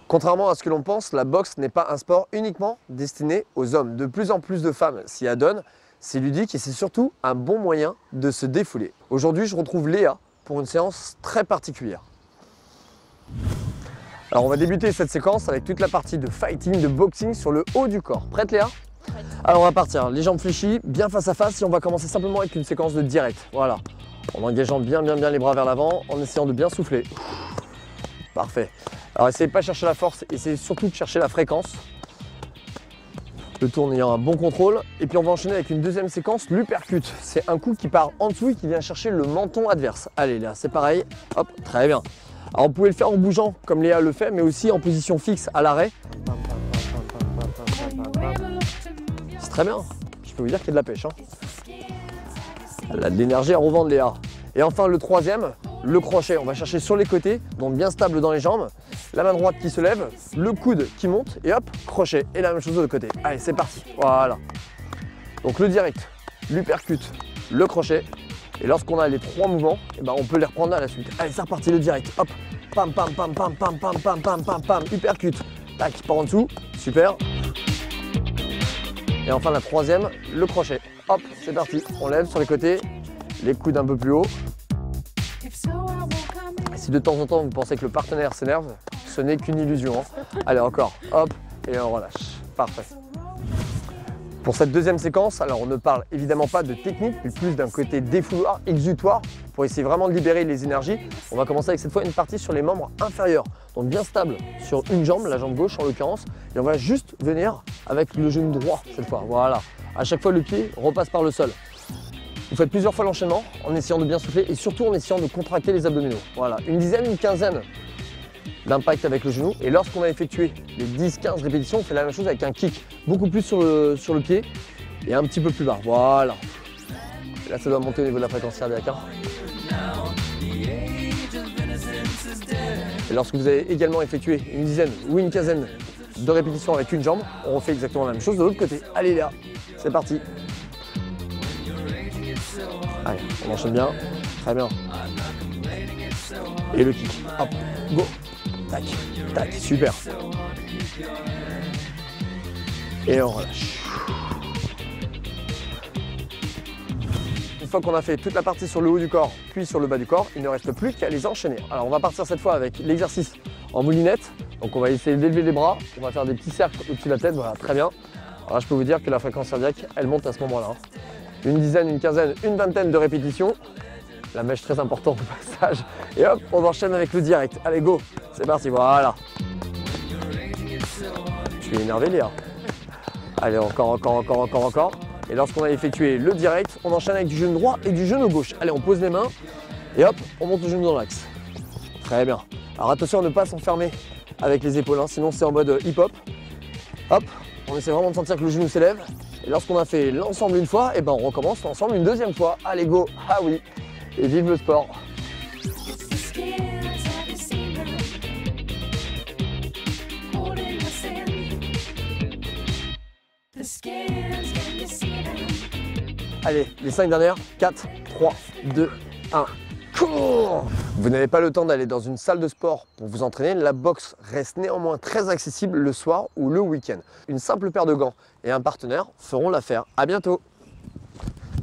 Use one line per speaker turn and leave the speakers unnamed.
Contrairement à ce que l'on pense, la boxe n'est pas un sport uniquement destiné aux hommes. De plus en plus de femmes s'y adonnent, c'est ludique et c'est surtout un bon moyen de se défouler. Aujourd'hui, je retrouve Léa pour une séance très particulière. Alors on va débuter cette séquence avec toute la partie de fighting, de boxing sur le haut du corps. Prête Léa? Alors on va partir, les jambes fléchies, bien face à face et on va commencer simplement avec une séquence de direct. Voilà, en engageant bien les bras vers l'avant, en essayant de bien souffler. Parfait. Alors essayez de ne pas chercher la force, essayez surtout de chercher la fréquence. Le tout en ayant un bon contrôle. Et puis on va enchaîner avec une deuxième séquence, l'uppercut. C'est un coup qui part en dessous et qui vient chercher le menton adverse. Allez là, c'est pareil. Hop, très bien. Alors vous pouvez le faire en bougeant comme Léa le fait, mais aussi en position fixe à l'arrêt. C'est très bien. Je peux vous dire qu'il y a de la pêche. Elle a de l'énergie à revendre Léa. Et enfin le troisième, le crochet. On va chercher sur les côtés, donc bien stable dans les jambes. La main droite qui se lève, le coude qui monte et hop, crochet. Et la même chose de l'autre côté. Allez, c'est parti. Voilà. Donc le direct, l'uppercut, le crochet. Et lorsqu'on a les trois mouvements, eh ben, on peut les reprendre à la suite. Allez, c'est reparti, le direct. Hop, pam, pam, pam, pam, pam, pam, pam, pam, pam, pam, uppercut. Tac, par en dessous. Super. Et enfin la troisième, le crochet. Hop, c'est parti. On lève sur les côtés, les coudes un peu plus haut. Si de temps en temps vous pensez que le partenaire s'énerve, ce n'est qu'une illusion. Allez encore, hop, et on relâche. Parfait. Pour cette deuxième séquence, alors on ne parle évidemment pas de technique, mais plus d'un côté défouloir, exutoire, pour essayer vraiment de libérer les énergies. On va commencer avec cette fois une partie sur les membres inférieurs. Donc bien stable sur une jambe, la jambe gauche en l'occurrence, et on va juste venir avec le genou droit cette fois. Voilà. À chaque fois le pied repasse par le sol. Vous faites plusieurs fois l'enchaînement en essayant de bien souffler et surtout en essayant de contracter les abdominaux. Voilà, une dizaine, une quinzaine d'impact avec le genou. Et lorsqu'on a effectué les 10-15 répétitions, on fait la même chose avec un kick. Beaucoup plus sur le pied et un petit peu plus bas. Voilà. Et là, ça doit monter au niveau de la fréquence cardiaque. Et lorsque vous avez également effectué une dizaine ou une quinzaine de répétitions avec une jambe, on refait exactement la même chose de l'autre côté. Allez là, c'est parti. Allez, on enchaîne bien, très bien. Et le kick, hop, go, tac, tac, super. Et on relâche. Une fois qu'on a fait toute la partie sur le haut du corps, puis sur le bas du corps, il ne reste plus qu'à les enchaîner. Alors on va partir cette fois avec l'exercice en moulinette. Donc on va essayer d'élever les bras, on va faire des petits cercles au-dessus de la tête, voilà, très bien. Alors là, je peux vous dire que la fréquence cardiaque, elle monte à ce moment-là. Une dizaine, une quinzaine, une vingtaine de répétitions. La mèche très importante au passage. Et hop, on enchaîne avec le direct. Allez, go, c'est parti, voilà. Je suis énervé, Léa. Allez, encore. Et lorsqu'on a effectué le direct, on enchaîne avec du genou droit et du genou gauche. Allez, on pose les mains et hop, on monte le genou dans l'axe. Très bien. Alors attention à ne pas s'enfermer avec les épaules, sinon c'est en mode hip-hop. Hop, on essaie vraiment de sentir que le genou s'élève. Et lorsqu'on a fait l'ensemble une fois, et ben on recommence l'ensemble une deuxième fois. Allez go, ah oui, et vive le sport. Allez, les 5 dernières, 4, 3, 2, 1. Cours! Vous n'avez pas le temps d'aller dans une salle de sport pour vous entraîner, la boxe reste néanmoins très accessible le soir ou le week-end. Une simple paire de gants et un partenaire feront l'affaire. À bientôt!